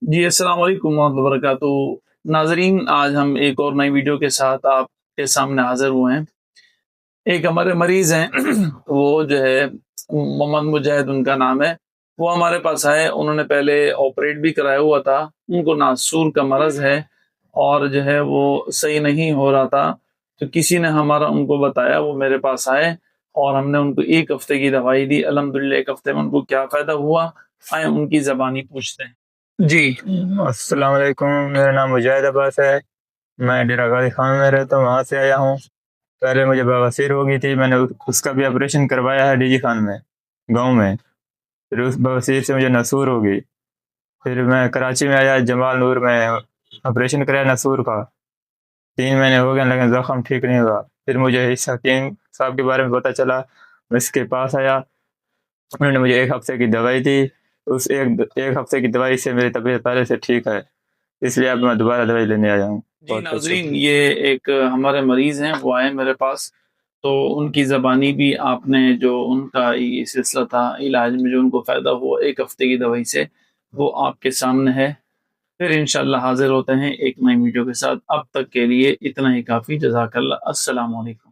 جی السلام علیکم ورحمۃ اللہ وبرکاتہ ناظرین، آج ہم ایک اور نئی ویڈیو کے ساتھ آپ کے سامنے حاضر ہوئے ہیں۔ ایک ہمارے مریض ہیں وہ جو ہے محمد مجاہد ان کا نام ہے، وہ ہمارے پاس آئے۔ انہوں نے پہلے آپریٹ بھی کرایا ہوا تھا، ان کو ناسور کا مرض ہے اور جو ہے وہ صحیح نہیں ہو رہا تھا، تو کسی نے ہمارا ان کو بتایا، وہ میرے پاس آئے اور ہم نے ان کو 1 ہفتے کی دوائی دی۔ الحمدللہ 1 ہفتے میں ان کو کیا فائدہ ہوا، آئے ان کی زبانی پوچھتے ہیں۔ جی السلام علیکم، میرا نام مجاہد عباس ہے، میں ڈیرہ غازی خان میں رہتا ہوں، وہاں سے آیا ہوں۔ پہلے مجھے بواسیر ہو گئی تھی، میں نے اس کا بھی آپریشن کروایا ہے ڈی جی خان میں، گاؤں میں۔ پھر اس بواسیر سے مجھے نسور ہو گئی، پھر میں کراچی میں آیا، جمال نور میں آپریشن کرایا نسور کا، 3 مہینے ہو گئے لیکن زخم ٹھیک نہیں ہوا۔ پھر مجھے اس حکیم صاحب کے بارے میں پتہ چلا، میں اس کے پاس آیا، انہوں نے مجھے 1 ہفتے کی دوائی دی۔ اس ایک ہفتے کی دوائی سے میری طبیعت پہلے سے ٹھیک ہے، اس لیے اب میں دوبارہ دوائی لینے آیا ہوں۔ جی ناظرین، یہ ایک ہمارے مریض ہیں، وہ آئے میرے پاس، تو ان کی زبانی بھی آپ نے جو ان کا یہ سلسلہ تھا علاج میں جو ان کو فائدہ ہوا 1 ہفتے کی دوائی سے، وہ آپ کے سامنے ہے۔ پھر انشاءاللہ حاضر ہوتے ہیں ایک نئی ویڈیو کے ساتھ۔ اب تک کے لیے اتنا ہی کافی۔ جزاک اللہ، السلام علیکم۔